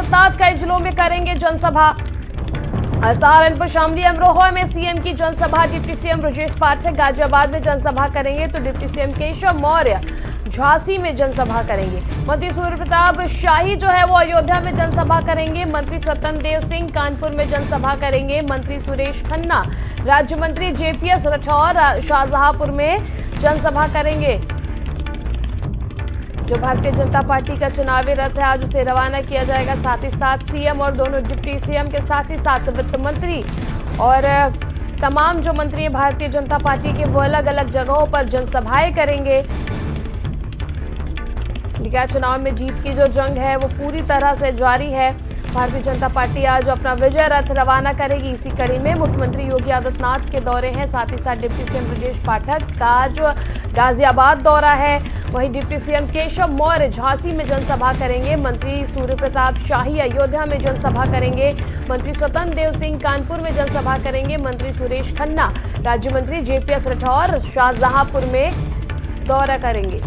आदित्यनाथ कई जिलों में करेंगे जनसभा। सहारनपुर, शामली, अमरोहा में सीएम की जनसभा। डिप्टी सीएम ब्रजेश पाठक गाजियाबाद में जनसभा करेंगे तो डिप्टी सीएम केशव मौर्य झांसी में जनसभा करेंगे। मंत्री सूर्य प्रताप शाही जो है वो अयोध्या में जनसभा करेंगे। मंत्री स्वतंत्र देव सिंह कानपुर में जनसभा करेंगे। मंत्री सुरेश खन्ना, राज्य मंत्री जेपीएस राठौर शाहजहांपुर में जनसभा करेंगे। जो भारतीय जनता पार्टी का चुनावी रथ है आज उसे रवाना किया जाएगा। साथ ही साथ सीएम और दोनों डिप्टी सीएम के साथ ही साथ वित्त मंत्री और तमाम जो मंत्री हैं भारतीय जनता पार्टी के वो अलग अलग जगहों पर जनसभाएं करेंगे। निकाय चुनाव में जीत की जो जंग है वो पूरी तरह से जारी है। भारतीय जनता पार्टी आज अपना विजय रथ रवाना करेगी। इसी कड़ी में मुख्यमंत्री योगी आदित्यनाथ के दौरे हैं। साथ ही साथ डिप्टी सीएम ब्रजेश पाठक का आज गाजियाबाद दौरा है। वहीं डिप्टी सीएम केशव मौर्य झांसी में जनसभा करेंगे। मंत्री सूर्य प्रताप शाही अयोध्या में जनसभा करेंगे। मंत्री स्वतंत्र देव सिंह कानपुर में जनसभा करेंगे। मंत्री सुरेश खन्ना, राज्य मंत्री जेपीएस राठौर शाहजहांपुर में दौरा करेंगे।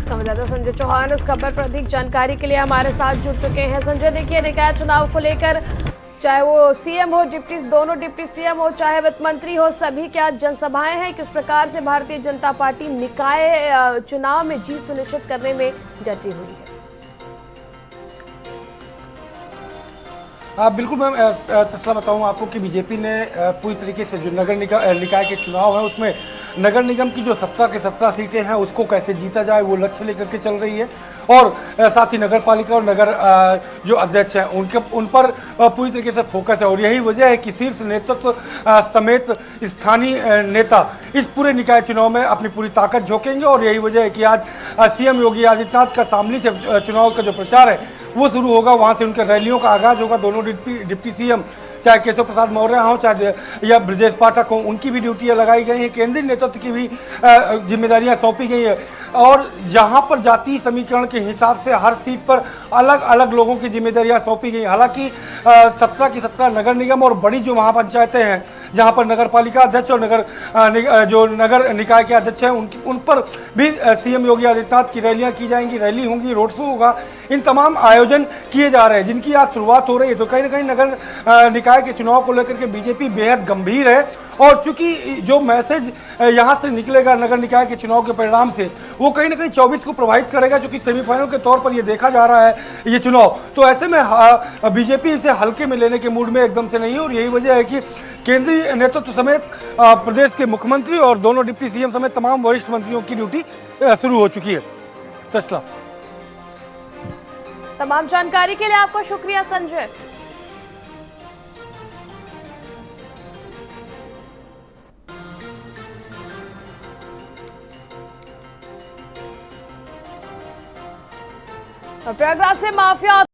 संवाददाता संजय चौहान इस खबर पर अधिक जानकारी के लिए हमारे साथ जुड़ चुके हैं। संजय, देखिए निकाय चुनाव को लेकर चाहे वो सीएम हो, दोनों डिप्टी सीएम हो, चाहे वित्त मंत्री हो, सभी क्या जनसभाएं हैं। किस प्रकार से भारतीय जनता पार्टी निकाय चुनाव में जीत सुनिश्चित करने में डटी हुई है? बिल्कुल मैम, तस्ला बताऊं आपको कि बीजेपी ने पूरी तरीके से जो नगर निकाय के चुनाव है उसमें नगर निगम की जो 17 के 17 सीटें हैं उसको कैसे जीता जाए वो लक्ष्य लेकर के चल रही है। और साथ ही नगर पालिका और नगर जो अध्यक्ष हैं उन पर पूरी तरीके से फोकस है। और यही वजह है कि शीर्ष नेतृत्व समेत स्थानीय नेता इस पूरे निकाय चुनाव में अपनी पूरी ताकत झोंकेंगे। और यही वजह है कि आज सीएम योगी आदित्यनाथ का शामली से चुनाव का जो प्रचार है वो शुरू होगा। वहाँ से उनके रैलियों का आगाज होगा। दोनों डिप्टी सीएम चाहे केशव प्रसाद मौर्य हों चाहे या ब्रजेश पाठक हों, उनकी भी ड्यूटियां लगाई गई हैं। केंद्रीय नेतृत्व की भी जिम्मेदारियां सौंपी गई है। और जहां पर जातीय समीकरण के हिसाब से हर सीट पर अलग अलग लोगों की जिम्मेदारियां सौंपी गई। हालांकि 17 की 17 नगर निगम और बड़ी जो महापंचायतें हैं जहां पर नगर पालिका अध्यक्ष और नगर निकाय के अध्यक्ष हैं उन पर भी सीएम योगी आदित्यनाथ की रैलियां की जाएंगी, रैली होंगी, रोड शो होगा। इन तमाम आयोजन किए जा रहे हैं जिनकी आज शुरुआत हो रही है। तो कहीं ना कहीं नगर निकाय के चुनाव को लेकर के बीजेपी बेहद गंभीर है। और चूंकि जो मैसेज यहां से निकलेगा नगर निकाय के चुनाव के परिणाम से वो कहीं ना कहीं 24 को प्रभावित करेगा, क्योंकि सेमीफाइनल के तौर पर ये देखा जा रहा है ये चुनाव। तो ऐसे में बीजेपी इसे हल्के में लेने के मूड में एकदम से नहीं है। और यही वजह है कि केंद्रीय नेतृत्व समेत प्रदेश के मुख्यमंत्री और दोनों डिप्टी सीएम समेत तमाम वरिष्ठ मंत्रियों की ड्यूटी शुरू हो चुकी है। तस्ला, तमाम जानकारी के लिए आपका शुक्रिया संजय। प्रयागराज से माफिया